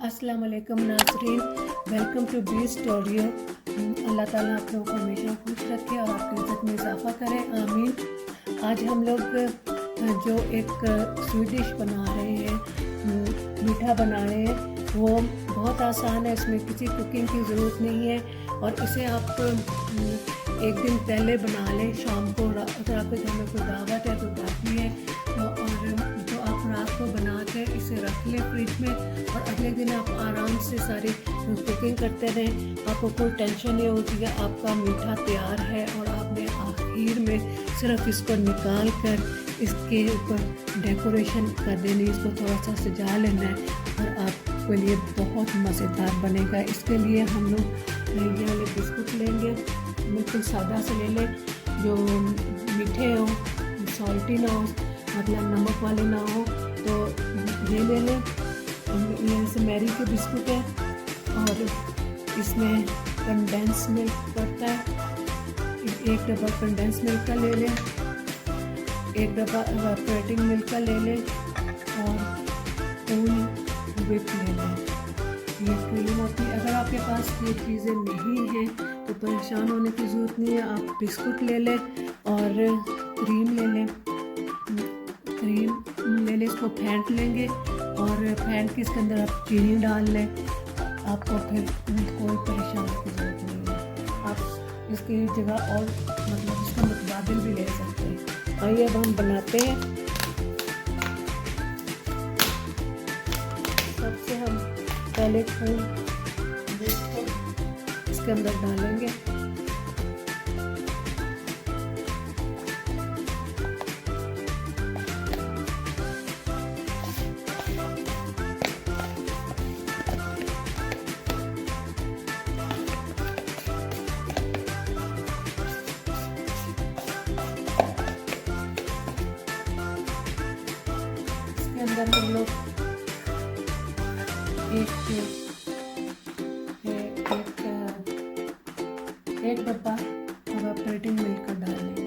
अस्सलाम वालेकुम नाज़रीन, वेलकम टू बीस्ट ऑडियो। अल्लाह ताला आप लोगों को हमेशा खुश रखे और आपकी इज़्ज़त में इजाफ़ा करे, आमीन। आज हम लोग जो एक स्वीट डिश बना रहे हैं, मीठा बना रहे हैं, वो बहुत आसान है। इसमें किसी कुकिंग की ज़रूरत नहीं है और इसे आप एक दिन पहले बना लें, शाम को अगर आपके घर में कोई दावत है तो काफ़ी है, और जो आप रात को बना के इसे रख लें फ्रिज में और अगले दिन आप आराम से सारी कुकिंग करते रहें। आपको कोई टेंशन नहीं होती है, आपका मीठा तैयार है और आपने आखिर में सिर्फ इसको निकाल कर इसके ऊपर डेकोरेशन कर देनी, इसको थोड़ा सा सजा लेना है और आपके लिए बहुत मज़ेदार बनेगा। इसके लिए हम लोग ये वाले बिस्कुट लेंगे, बिल्कुल सादा से ले लें, जो मीठे हो, सॉल्टी ना हो, मतलब नमक वाले ना हो, तो ये ले लें। ये जैसे मैरी के बिस्कुट है और इसमें कंडेंस मिल्क पड़ता है, एक डब्बा कंडेंस मिल्क का ले लें, एक डब्बा इवेपोरेटिंग मिल्क का ले लें और फुल व्हिप ले लें। ये क्रीम होती है। अगर आपके पास ये चीज़ें नहीं हैं तो परेशान होने की ज़रूरत नहीं है, आप बिस्कुट ले लें और क्रीम ले लें। क्रीम ले लें, इसको फेंट लेंगे और फेंट के इसके अंदर आप चीनी डाल लें। आपको फिर कोई परेशानी की ज़रूरत नहीं है, आप इसकी जगह और मतलब इसका मुतबादिल भी ले सकते हैं। आइए अब हम बनाते हैं। सबसे हम पहले फूल इसके अंदर डालेंगे, इसके अंदर हम लोग एक डब्बा इवेपोरेटिंग मिल्क का डाल लेंगे।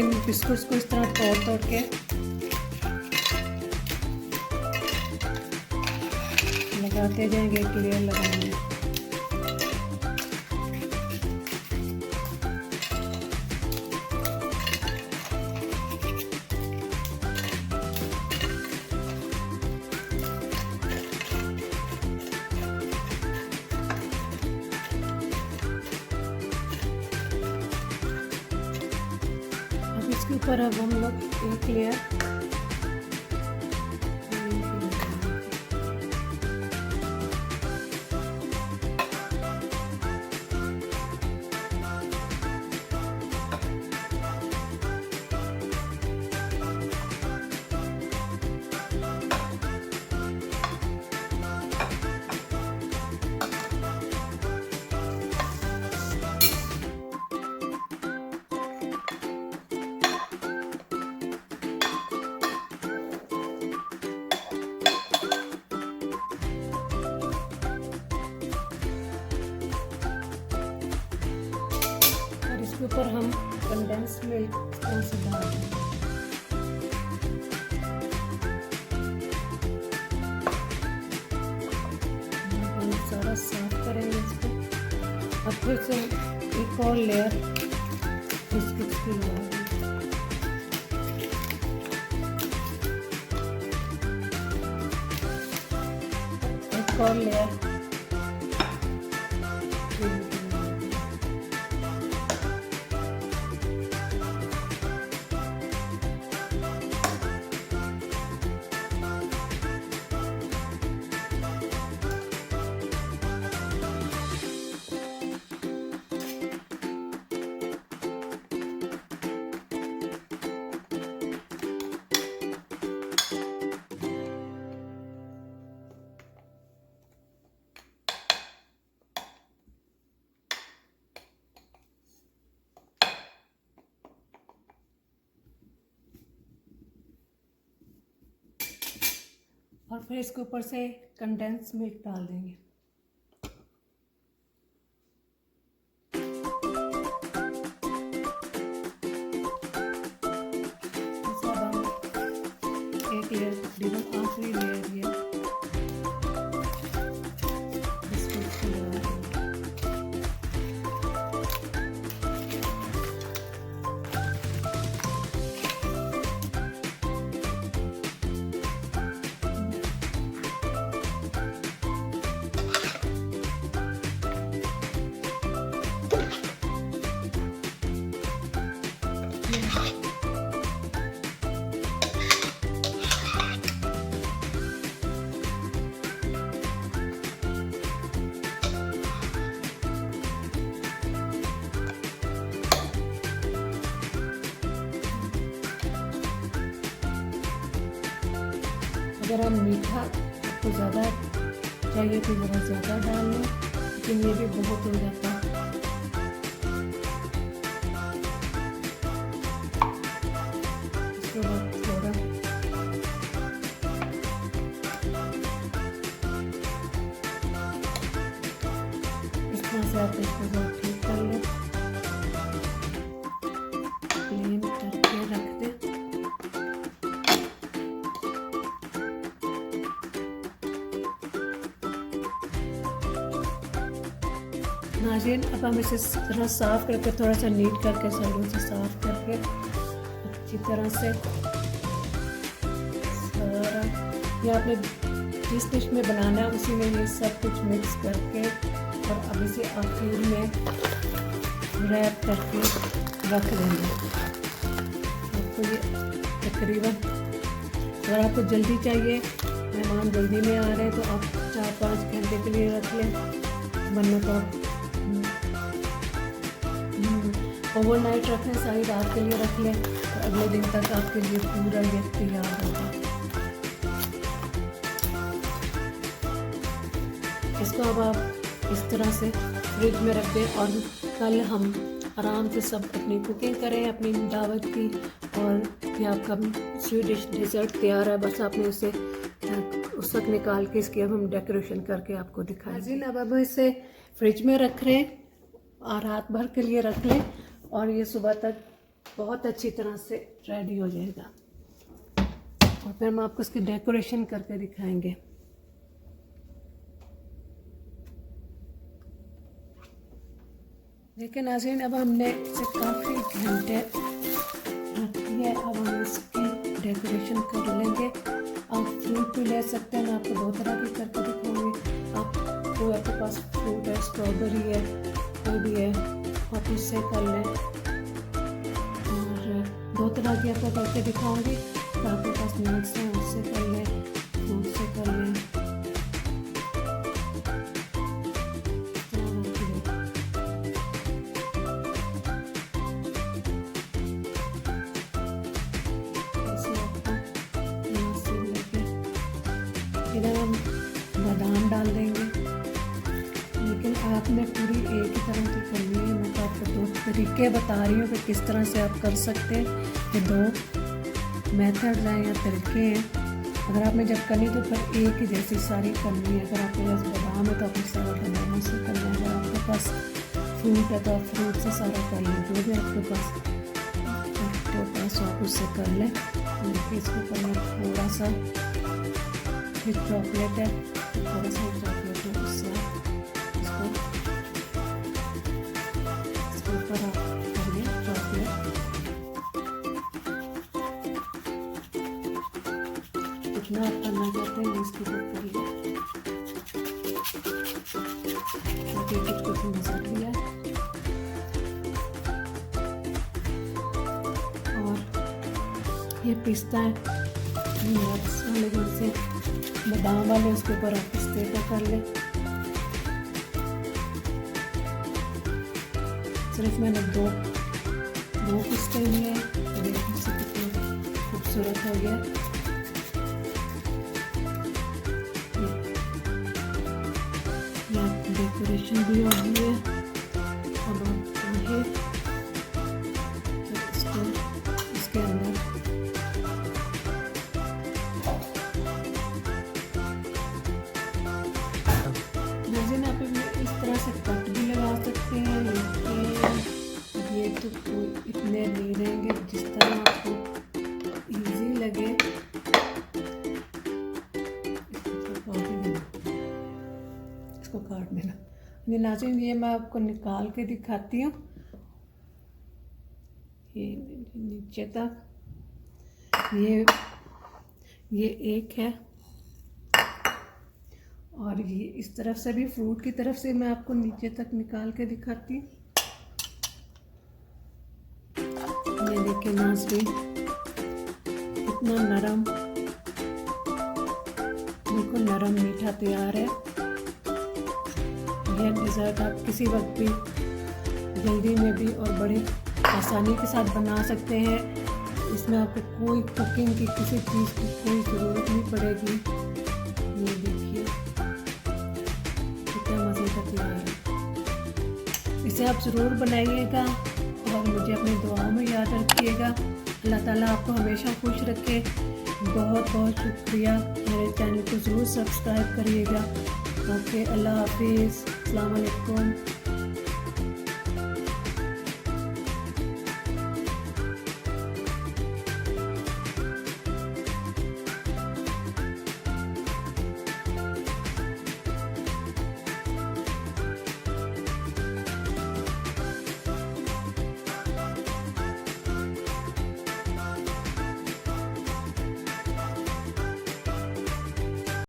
इन बिस्कुट्स को इस तरह तोड़ के लगाते जाएंगे, एक लेयर लगाएंगे। इसके ऊपर अब हम लोग एक लेयर इसके ऊपर हम कंडेंस मिल्क से डाल देंगे। सारा साफ करेंगे इसको। अब फिर से एक और लेयर बिस्किट्स की लगाएंगे। एक और लेयर और फिर इसके ऊपर से कंडेंस मिल्क डाल देंगे। एक लेयर तकरीबन आखिरी लेयर ये बिस्कुट की लगा देंगे। अगर हम मीठा आपको ज़्यादा चाहिए तो ज़रा ज़्यादा डाल लें, लेकिन ये भी बहुत हो जाता है। इसके बाद थोड़ा इस तरह से आप इसको बहुत ठीक कर लें, प्लेन करके रख दें। नाज़रीन, अब हम इसे तरह साफ़ करके थोड़ा सा नीट करके साइडों से साफ़ करके अच्छी तरह से सारा ये आपने जिस डिश में बनाना है उसी में ये सब कुछ मिक्स करके और अब इसे आखिर में रैप करके रख देंगे। आपको ये तकरीबन अगर आपको जल्दी चाहिए, मेहमान जल्दी में आ रहे हैं, तो आप 4-5 घंटे के लिए रख लें, वरना तो आप ओवरनाइट रखें, सारी रात के लिए रख लें और अगले दिन तक आपके लिए पूरा ये तैयार होगा। इसको अब आप इस तरह से फ्रिज में रख दें और कल हम आराम से सब अपनी कुकिंग करें अपनी दावत की, और ये आपका स्वीडिश डिज़र्ट तैयार है। बस आपने उसे उस वक्त निकाल के इसकी अब हम डेकोरेशन करके आपको दिखाएंगे। अब अब इसे फ्रिज में रख रहे हैं और रात भर के लिए रख लें और ये सुबह तक बहुत अच्छी तरह से रेडी हो जाएगा, और फिर हम आपको इसकी डेकोरेशन करके दिखाएंगे। लेकिन नाज़रीन, अब हमने इसे काफ़ी घंटे रख दिया, अब हम इसकी डेकोरेशन कर लेंगे। आप फ्रूट भी ले सकते हैं, मैं आपको 2 तरह की करके दिखाऊंगी। आपके पास फ्रूट है, स्ट्रॉबेरी है, कोई भी है, आप इससे कर लें। और 2 तरह की आपको करके दिखाऊंगी। तो आपके पास नट्स हैं, उससे कर लें, फ्रूट से कर लें। इधर हम बादाम डाल देंगे, लेकिन आपने पूरी एक ही तरह की करनी है। मैं तो आपको 2 तरीके बता रही हूँ कि किस तरह से आप कर सकते हैं। ये 2 मेथड हैं या तरीके हैं। अगर आपने जब करनी तो फिर एक ही जैसी सारी करनी है। अगर आपके पास बादाम है तो आपने सारा बादाम से कर लें, अगर आपके पास फ्रूट है तो आप फ्रूट से सारा कर लें, जो भी आपके पास आप उससे कर लें। इसके ऊपर मैं थोड़ा सा फिर चॉकलेट है, थोड़ा सा चॉकलेट है, उससे इसके ऊपर आप करिए चॉकलेट। जितना आप करना चाहते हैं इसके ऊपर करिए। चॉकलेट को भी मजा लिया, और ये पिस्ता है वाले से बादाम वाले, उसके ऊपर आप पिस्ते का कर लें। सिर्फ मैंने दो पिस्ते लिए, देखने से कितने खूबसूरत हो गया। डेकोरेशन भी हो गई है। अब आगे इसको इसके अंदर में नहीं रहेंगे, जिस तरह आपको इजी लगे। इसको काट देना। ये नाज़रीन, ये मैं आपको निकाल के दिखाती हूँ। ये नीचे तक ये एक है, और ये इस तरफ से भी फ्रूट की तरफ से मैं आपको नीचे तक निकाल के दिखाती हूँ। ये देखिए नाज़रीन, कितना नरम, बिल्कुल नरम मीठा तैयार है। यह डिज़र्ट आप किसी वक्त भी जल्दी में भी और बड़े आसानी के साथ बना सकते हैं। इसमें आपको कोई कुकिंग की किसी चीज़ की कोई ज़रूरत नहीं पड़ेगी। ये देखिए कितना मज़े का तैयार है। इसे आप ज़रूर बनाइएगा और मुझे अपनी दुआओं में याद रखिएगा। अल्लाह ताला आपको हमेशा खुश रखे। बहुत बहुत शुक्रिया। मेरे चैनल को ज़रूर सब्सक्राइब करिएगा। ओके, अल्लाह हाफिज़, अस्सलाम वालेकुम।